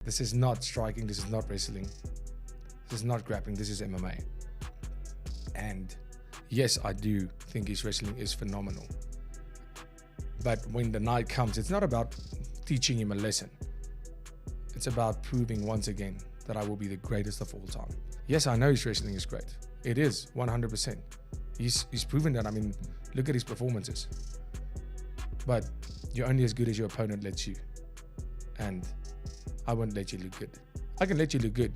This is not striking, this is not wrestling, this is not grappling, this is MMA. And yes, I do think his wrestling is phenomenal. But when the night comes, it's not about teaching him a lesson. It's about proving once again that I will be the greatest of all time. Yes, I know his wrestling is great. It is, 100%. He's proven that. I mean, look at his performances. But you're only as good as your opponent lets you. And I won't let you look good. I can let you look good,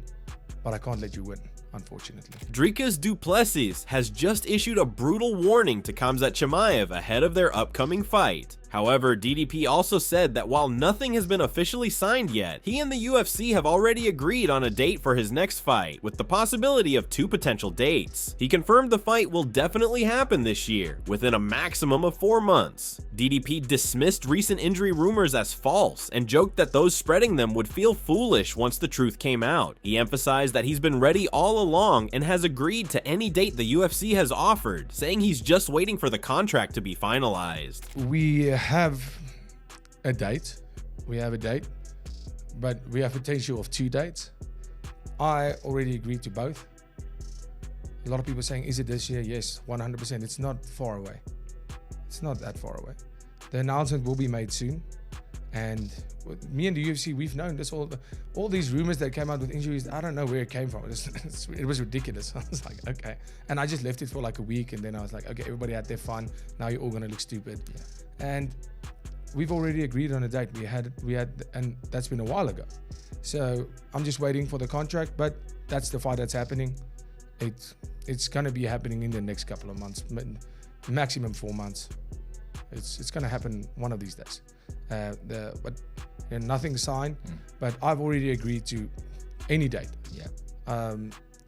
but I can't let you win, unfortunately. Dricus Du Plessis has just issued a brutal warning to Khamzat Chimaev ahead of their upcoming fight. However, DDP also said that while nothing has been officially signed yet, he and the UFC have already agreed on a date for his next fight, with the possibility of 2 potential dates. He confirmed the fight will definitely happen this year, within a maximum of 4 months. DDP dismissed recent injury rumors as false and joked that those spreading them would feel foolish once the truth came out. He emphasized that he's been ready all along and has agreed to any date the UFC has offered, saying he's just waiting for the contract to be finalized. We have a date. But we have potential of 2 dates. I already agreed to both. A lot of people saying, is it this year? Yes, 100%. It's not far away. It's not that far away. The announcement will be made soon. And with me and the UFC, we've known this all these rumors that came out with injuries. I don't know where it came from. It was ridiculous. I was like, okay. And I just left it for like a week, and then I was like, okay, everybody had their fun. Now you're all gonna look stupid. Yeah. And we've already agreed on a date. We had, and that's been a while ago. So I'm just waiting for the contract, but that's the fight that's happening. It's gonna be happening in the next couple of months, maximum 4 months. It's gonna happen one of these days. But nothing signed, but I've already agreed to any date. Yeah.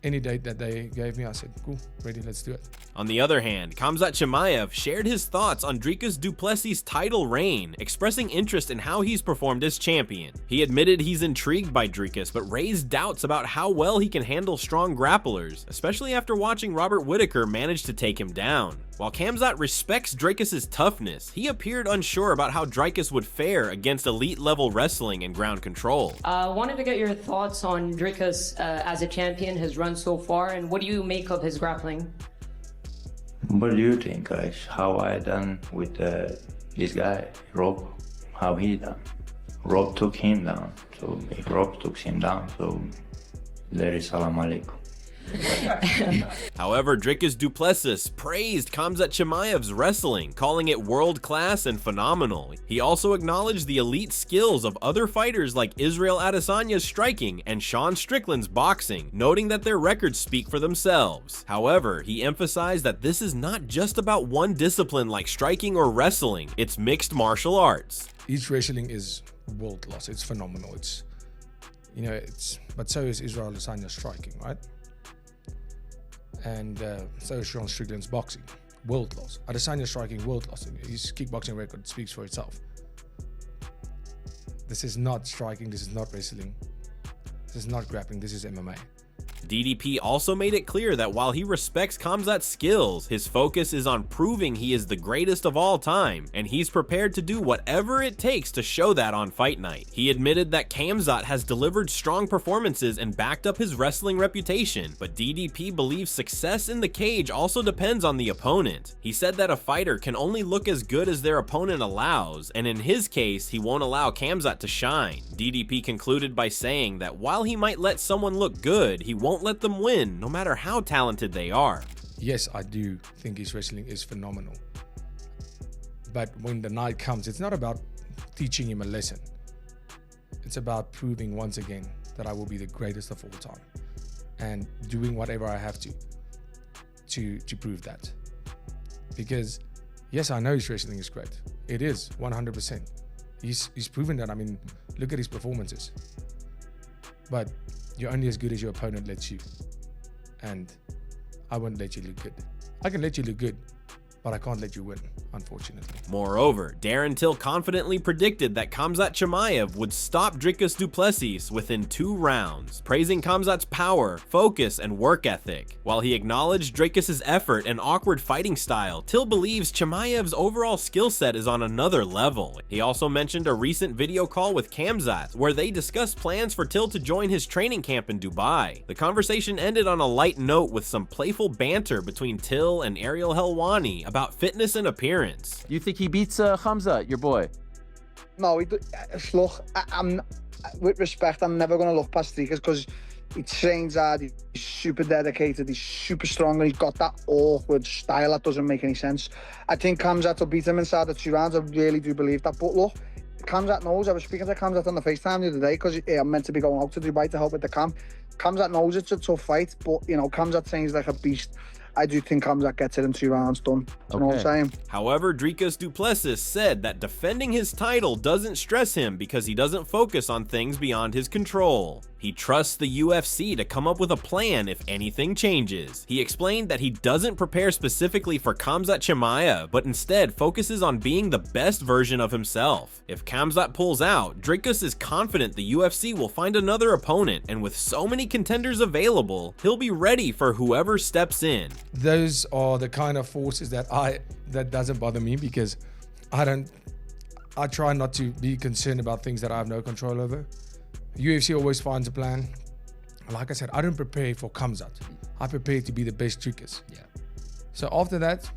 Any date that they gave me, I said, cool, ready, let's do it. On the other hand, Khamzat Chimaev shared his thoughts on Dricus Du Plessis' title reign, expressing interest in how he's performed as champion. He admitted he's intrigued by Dricus, but raised doubts about how well he can handle strong grapplers, especially after watching Robert Whittaker manage to take him down. While Khamzat respects Dricus' toughness, he appeared unsure about how Dricus would fare against elite-level wrestling and ground control. Wanted to get your thoughts on Dricus as a champion, his run so far, and what do you make of his grappling? What do you think, guys? How I done with this guy, Rob? How he done? Rob took him down. So if Rob took him down, so there is salam alaikum. However, Dricus Du Plessis praised Khamzat Chimaev's wrestling, calling it world-class and phenomenal. He also acknowledged the elite skills of other fighters like Israel Adesanya's striking and Sean Strickland's boxing, noting that their records speak for themselves. However, he emphasized that this is not just about one discipline like striking or wrestling, it's mixed martial arts. Each wrestling is world-class, it's phenomenal. But so is Israel Adesanya's striking, right? And so is Sean Strickland's boxing, world-class. Adesanya's striking, world-class. His kickboxing record speaks for itself. This is not striking, this is not wrestling, this is not grappling, this is MMA. DDP also made it clear that while he respects Khamzat's skills, his focus is on proving he is the greatest of all time, and he's prepared to do whatever it takes to show that on fight night. He admitted that Khamzat has delivered strong performances and backed up his wrestling reputation, but DDP believes success in the cage also depends on the opponent. He said that a fighter can only look as good as their opponent allows, and in his case, he won't allow Khamzat to shine. DDP concluded by saying that while he might let someone look good, he won't let them win, no matter how talented they are. Yes, I do think his wrestling is phenomenal. But when the night comes, it's not about teaching him a lesson. It's about proving once again that I will be the greatest of all time. And doing whatever I have to prove that. Because, yes, I know his wrestling is great. It is, 100%. He's proven that. I mean, look at his performances. But you're only as good as your opponent lets you. And I won't let you look good. I can let you look good, but I can't let you win, unfortunately. Moreover, Darren Till confidently predicted that Khamzat Chimaev would stop Dricus Du Plessis within 2 rounds, praising Khamzat's power, focus, and work ethic. While he acknowledged Dricus's effort and awkward fighting style, Till believes Chimaev's overall skill set is on another level. He also mentioned a recent video call with Khamzat, where they discussed plans for Till to join his training camp in Dubai. The conversation ended on a light note with some playful banter between Till and Ariel Helwani about fitness and appearance. You think he beats Khamzat, your boy? No, look, with respect, I'm never going to look past Dricus because he trains hard, he's super dedicated, he's super strong, and he's got that awkward style that doesn't make any sense. I think Khamzat will beat him inside the 2 rounds. I really do believe that. But look, Khamzat knows. I was speaking to Khamzat on the FaceTime the other day because I'm meant to be going out to Dubai to help with the camp. Khamzat knows it's a tough fight, but, you know, Khamzat trains like a beast. I do think Khamzat gets it in 2 rounds done. You know what I'm saying? However, Dricus Du Plessis said that defending his title doesn't stress him because he doesn't focus on things beyond his control. He trusts the UFC to come up with a plan if anything changes. He explained that he doesn't prepare specifically for Khamzat Chimaev, but instead focuses on being the best version of himself. If Khamzat pulls out, Dricus is confident the UFC will find another opponent, and with so many contenders available, he'll be ready for whoever steps in. Those are the kind of forces that doesn't bother me, because I try not to be concerned about things that I have no control over. UFC always finds a plan. Like I said, I don't prepare for Khamzat. I prepare to be the best Dricus. Yeah. So after that,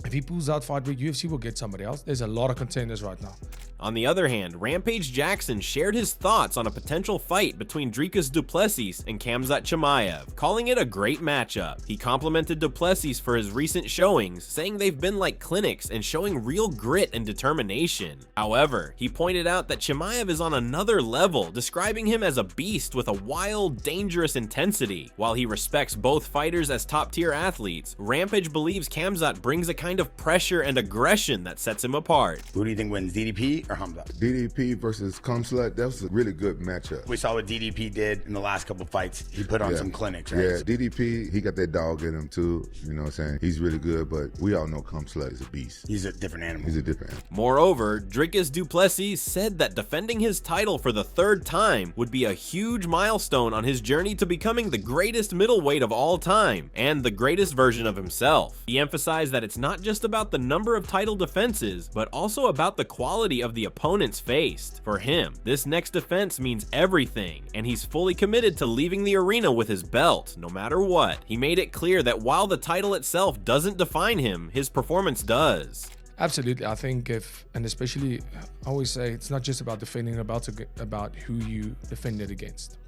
if he pulls out fight week, UFC will get somebody else. There's a lot of contenders right now. On the other hand, Rampage Jackson shared his thoughts on a potential fight between Dricus Du Plessis and Khamzat Chimaev, calling it a great matchup. He complimented Du Plessis for his recent showings, saying they've been like clinics and showing real grit and determination. However, he pointed out that Chimaev is on another level, describing him as a beast with a wild, dangerous intensity. While he respects both fighters as top-tier athletes, Rampage believes Khamzat brings a kind of pressure and aggression that sets him apart. Who do you think wins, DDP or Khamzat? DDP versus Khamzat, that was a really good matchup. We saw what DDP did in the last couple fights. He put on some clinics, right? Yeah, DDP, he got that dog in him too. You know what I'm saying? He's really good, but we all know Khamzat is a beast. He's a different animal. He's a different animal. Moreover, Dricus Du Plessis said that defending his title for the 3rd time would be a huge milestone on his journey to becoming the greatest middleweight of all time and the greatest version of himself. He emphasized that it's not just about the number of title defenses, but also about the quality of the opponents faced. For him, this next defense means everything, and he's fully committed to leaving the arena with his belt, no matter what. He made it clear that while the title itself doesn't define him, his performance does. Absolutely. I think and especially, I always say it's not just about defending, about who you defend it against.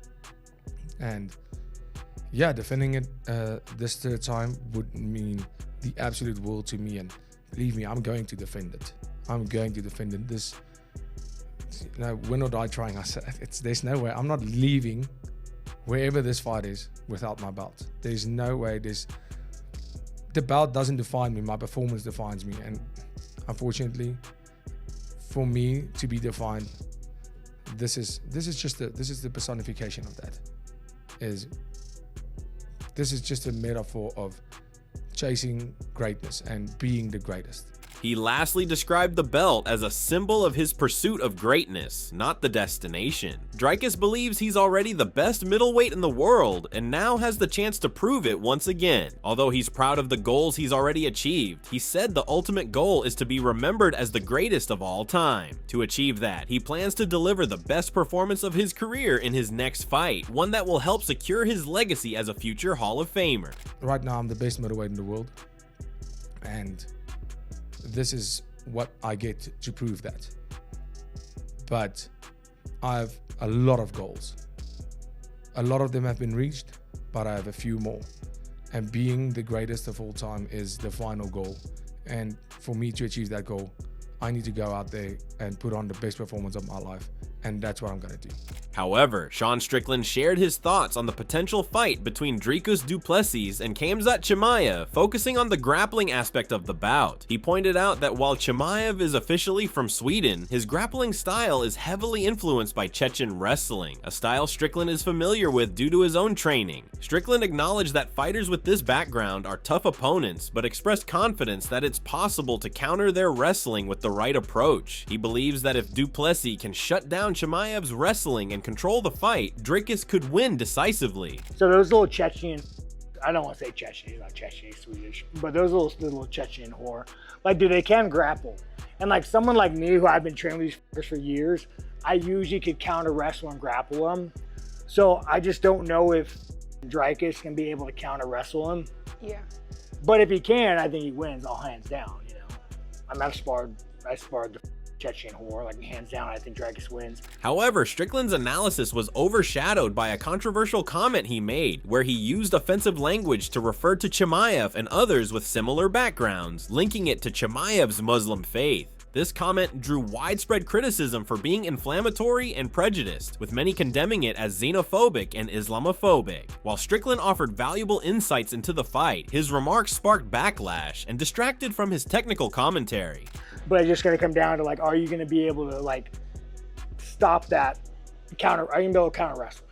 And yeah, defending it this 3rd time would mean the absolute world to me, and believe me, I'm going to defend it. I'm going to defend it. This, you know, win or die trying. There's no way. I'm not leaving wherever this fight is without my belt. There's no way. The belt doesn't define me. My performance defines me, and unfortunately, for me to be defined, this is the personification of that. This is just a metaphor of chasing greatness and being the greatest. He lastly described the belt as a symbol of his pursuit of greatness, not the destination. Dricus believes he's already the best middleweight in the world and now has the chance to prove it once again. Although he's proud of the goals he's already achieved, he said the ultimate goal is to be remembered as the greatest of all time. To achieve that, he plans to deliver the best performance of his career in his next fight, one that will help secure his legacy as a future Hall of Famer. Right now, I'm the best middleweight in the world, and this is what I get to prove that. But I have a lot of goals. A lot of them have been reached, but I have a few more. And being the greatest of all time is the final goal. And for me to achieve that goal, I need to go out there and put on the best performance of my life and that's what I'm gonna do. However, Sean Strickland shared his thoughts on the potential fight between Dricus Du Plessis and Khamzat Chimaev, focusing on the grappling aspect of the bout. He pointed out that while Chimaev is officially from Sweden, his grappling style is heavily influenced by Chechen wrestling, a style Strickland is familiar with due to his own training. Strickland acknowledged that fighters with this background are tough opponents, but expressed confidence that it's possible to counter their wrestling with the right approach. He believes that if Du Plessis can shut down Chimaev's wrestling and control the fight, Dricus could win decisively. So those little Chechen, I don't want to say Chechen, he's not Chechen, he's Swedish, but those little Chechen whore, like, dude, they can grapple. And like someone like me, who I've been training with these fuckers for years, I usually could counter wrestle and grapple them. So I just don't know if Dricus can be able to counter wrestle him. Yeah. But if he can, I think he wins all hands down, you know. I sparred the Chechen whore, like, hands down, I think Dricus wins. However, Strickland's analysis was overshadowed by a controversial comment he made, where he used offensive language to refer to Chimaev and others with similar backgrounds, linking it to Chimaev's Muslim faith. This comment drew widespread criticism for being inflammatory and prejudiced, with many condemning it as xenophobic and Islamophobic. While Strickland offered valuable insights into the fight, his remarks sparked backlash and distracted from his technical commentary. But it's just going to come down to, like, are you going to be able to, like, stop that counter? Are you going to be able to counter wrestle?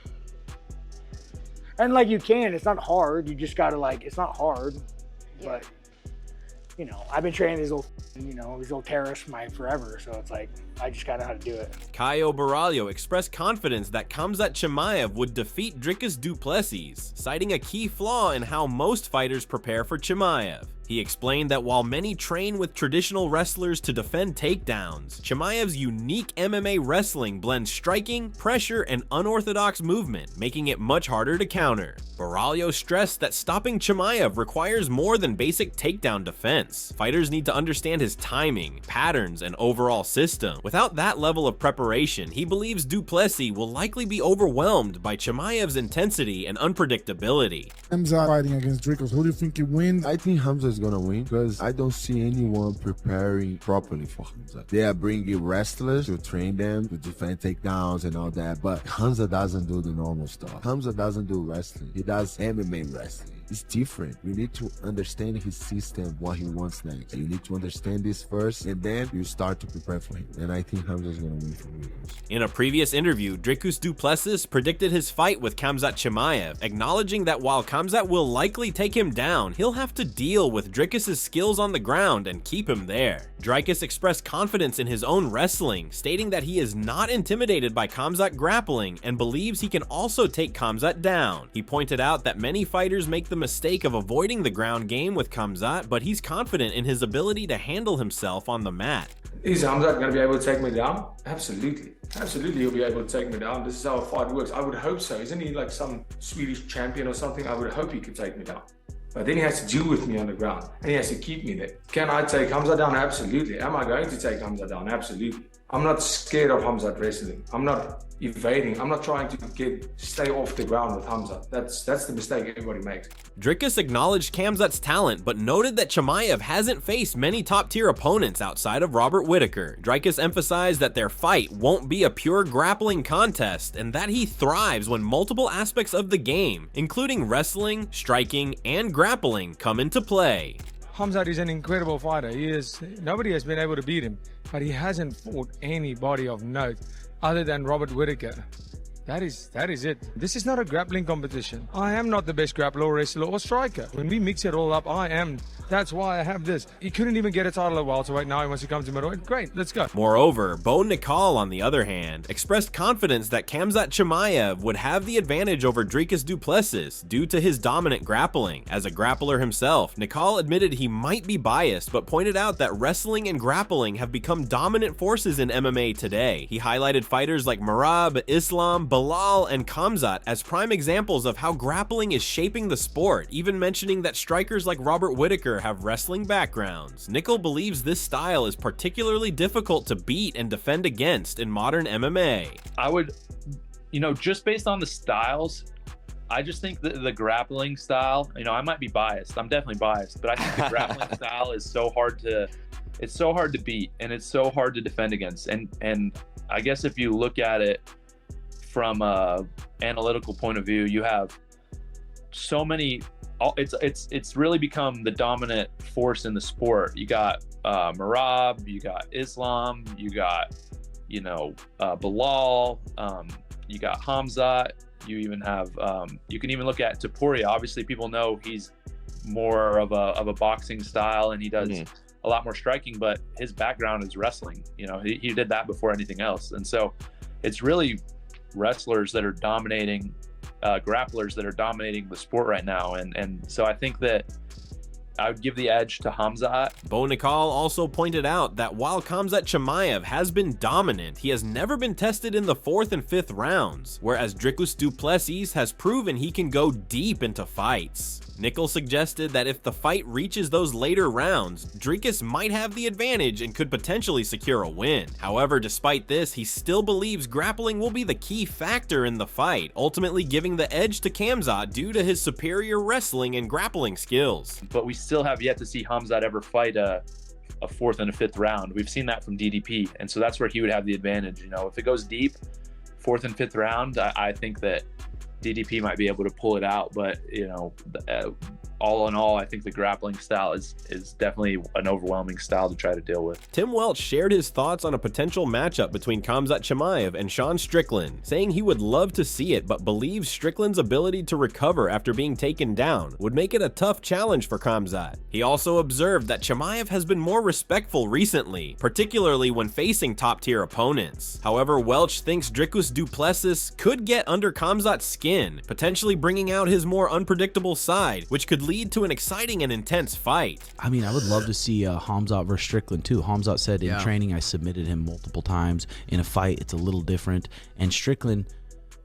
And, like, you can. It's not hard. You just got to, like, it's not hard. Yeah. But, you know, I've been training these little terrorists forever. So it's like, I just got to know how to do it. Caio Baralho expressed confidence that Khamzat Chimaev would defeat Dricus Du Plessis, citing a key flaw in how most fighters prepare for Chimaev. He explained that while many train with traditional wrestlers to defend takedowns, Chimaev's unique MMA wrestling blends striking, pressure, and unorthodox movement, making it much harder to counter. Baralho stressed that stopping Chimaev requires more than basic takedown defense. Fighters need to understand his timing, patterns, and overall system. Without that level of preparation, he believes Du Plessis will likely be overwhelmed by Chimaev's intensity and unpredictability. Khamzat fighting against Dricus, who do you think he wins? I think Khamzat is gonna win because I don't see anyone preparing properly for Khamzat. They are bringing wrestlers to train them to defend takedowns and all that, but Khamzat doesn't do the normal stuff. Khamzat doesn't do wrestling. He does MMA wrestling. It's different. You need to understand his system, what he wants next. You need to understand this first, and then you start to prepare for him. And I think Khamzat is gonna win for me. In a previous interview, Dricus Du Plessis predicted his fight with Khamzat Chimaev, acknowledging that while Khamzat will likely take him down, he'll have to deal with Dricus' skills on the ground and keep him there. Dricus expressed confidence in his own wrestling, stating that he is not intimidated by Khamzat grappling and believes he can also take Khamzat down. He pointed out that many fighters make the mistake of avoiding the ground game with Khamzat, but he's confident in his ability to handle himself on the mat. Is Khamzat going to be able to take me down? Absolutely. Absolutely he'll be able to take me down. This is how a fight works. I would hope so. Isn't he like some Swedish champion or something? I would hope he could take me down. But then he has to deal with me on the ground and he has to keep me there. Can I take Khamzat down? Absolutely. Am I going to take Khamzat down? Absolutely. I'm not scared of Khamzat wrestling. I'm not evading. I'm not trying to stay off the ground with Khamzat. That's the mistake everybody makes. Dricus acknowledged Khamzat's talent, but noted that Chimaev hasn't faced many top-tier opponents outside of Robert Whittaker. Dricus emphasized that their fight won't be a pure grappling contest, and that he thrives when multiple aspects of the game, including wrestling, striking, and grappling, come into play. Khamzat is an incredible fighter. Nobody has been able to beat him, but he hasn't fought anybody of note other than Robert Whittaker. That is it. This is not a grappling competition. I am not the best grappler, wrestler, or striker. When we mix it all up, I am. That's why I have this. He couldn't even get a title at welterweight. Now he wants to come to middleweight. Great, let's go. Moreover, Bo Nickal, on the other hand, expressed confidence that Khamzat Chimaev would have the advantage over Dricus Du Plessis due to his dominant grappling. As a grappler himself, Nickal admitted he might be biased, but pointed out that wrestling and grappling have become dominant forces in MMA today. He highlighted fighters like Merab, Islam, Bilal, and Khamzat as prime examples of how grappling is shaping the sport, even mentioning that strikers like Robert Whittaker have wrestling backgrounds. Nickal believes this style is particularly difficult to beat and defend against in modern MMA. I would, just based on the styles, I just think the grappling style, I might be biased. I'm definitely biased, but I think the grappling style is so hard to it's so hard to beat and it's so hard to defend against. And I guess if you look at it from a analytical point of view, you have so many. It's really become the dominant force in the sport. You got Marab, you got Islam, you got Bilal, you got Khamzat. You even have you can even look at Topuria. Obviously, people know he's more of a boxing style and he does a lot more striking, but his background is wrestling. He did that before anything else, and so it's really wrestlers that are dominating, grapplers that are dominating the sport right now, and so I think that I would give the edge to Khamzat. Bo Nickal also pointed out that while Khamzat Chimaev has been dominant, he has never been tested in the 4th and 5th rounds, whereas Dricus Du Plessis has proven he can go deep into fights. Nickal suggested that if the fight reaches those later rounds, Dricus might have the advantage and could potentially secure a win. However, despite this, he still believes grappling will be the key factor in the fight, ultimately giving the edge to Khamzat due to his superior wrestling and grappling skills. But we still have yet to see Khamzat ever fight a 4th and a 5th round. We've seen that from DDP, and so that's where he would have the advantage. If it goes deep, 4th and 5th round, I think that DDP might be able to pull it out, but all in all, I think the grappling style is definitely an overwhelming style to try to deal with. Tim Welch shared his thoughts on a potential matchup between Khamzat Chimaev and Sean Strickland, saying he would love to see it, but believes Strickland's ability to recover after being taken down would make it a tough challenge for Khamzat. He also observed that Chimaev has been more respectful recently, particularly when facing top-tier opponents. However, Welch thinks Dricus Du Plessis could get under Khamzat's skin, potentially bringing out his more unpredictable side, which could lead to an exciting and intense fight. I mean, I would love to see Khamzat versus Strickland too. Khamzat said in training, I submitted him multiple times. In a fight, it's a little different. And Strickland,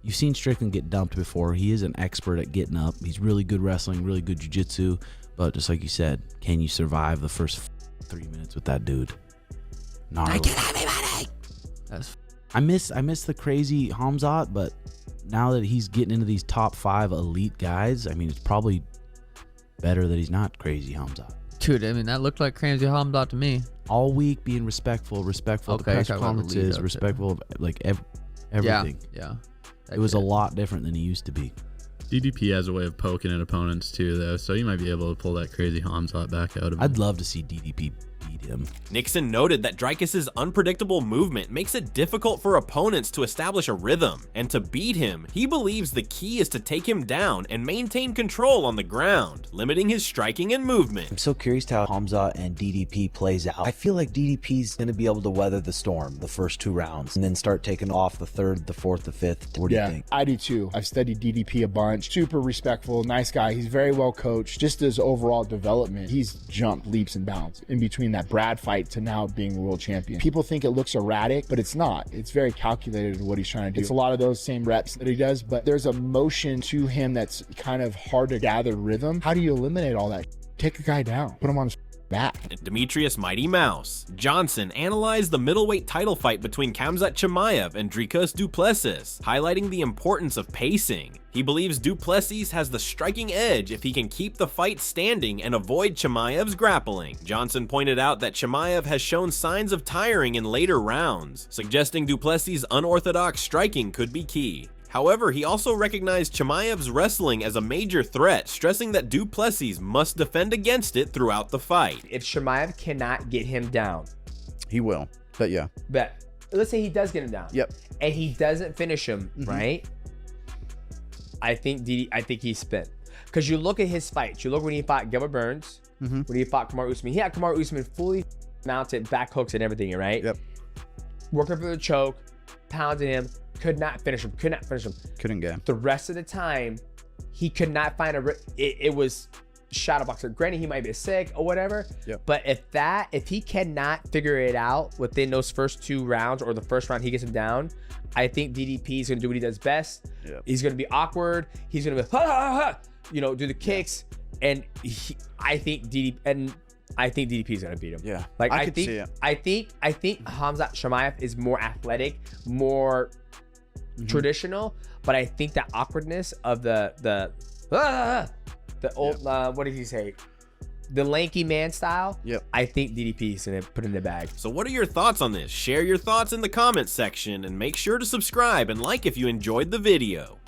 you've seen Strickland get dumped before. He is an expert at getting up. He's really good wrestling, really good jiu-jitsu. But just like you said, can you survive the first 3 minutes with that dude? Gnarly. I miss the crazy Khamzat, but now that he's getting into these top 5 elite guys, I mean, it's probably better that he's not crazy Khamzat. Dude, I mean, that looked like crazy Khamzat to me. All week being respectful of the press conferences, respectful of everything. Yeah. It was a lot different than he used to be. DDP has a way of poking at opponents too, though, so you might be able to pull that crazy Khamzat back out of him. I'd love to see DDP beat him. Nixon noted that Dricus's unpredictable movement makes it difficult for opponents to establish a rhythm, and to beat him, he believes the key is to take him down and maintain control on the ground, limiting his striking and movement. I'm so curious to how Khamzat and DDP plays out. I feel like DDP's going to be able to weather the storm the first 2 rounds and then start taking off the 3rd, the 4th, the 5th. What do you think? I do too. I've studied DDP a bunch. Super respectful, nice guy. He's very well coached. Just his overall development, he's jumped leaps and bounds in between that Brad fight to now being world champion. People think it looks erratic, but it's not. It's very calculated in what he's trying to do. It's a lot of those same reps that he does, but there's a motion to him that's kind of hard to gather rhythm. How do you eliminate all that? Take a guy down, put him on his back. Demetrius Mighty Mouse Johnson analyzed the middleweight title fight between Khamzat Chimaev and Dricus Du Plessis, highlighting the importance of pacing. He believes Du Plessis has the striking edge if he can keep the fight standing and avoid Chimaev's grappling. Johnson pointed out that Chimaev has shown signs of tiring in later rounds, suggesting Du Plessis' unorthodox striking could be key. However, he also recognized Chimaev's wrestling as a major threat, stressing that Du Plessis must defend against it throughout the fight. If Chimaev cannot get him down, he will. But yeah. But let's say he does get him down. Yep. And he doesn't finish him, right? I think he's spent. Because you look at his fights. You look when he fought Gilbert Burns, when he fought Kamaru Usman. He had Kamaru Usman fully mounted, back hooks and everything, right? Yep. Working for the choke, pounding him, could not finish him, Couldn't get. The rest of the time, he could not find it was shadow boxer. Granted, he might be sick or whatever, but if he cannot figure it out within those first 2 rounds or the first round he gets him down, I think DDP is gonna do what he does best. He's gonna be awkward. He's gonna be do the kicks, and I think DDP is gonna beat him. Yeah, like I could see it. I think Khamzat Chimaev is more athletic, more traditional, but I think that awkwardness of the old what did he say? the lanky man style, Yep. I think DDP is going to put it in the bag. So what are your thoughts on this? Share your thoughts in the comments section and make sure to subscribe and like if you enjoyed the video.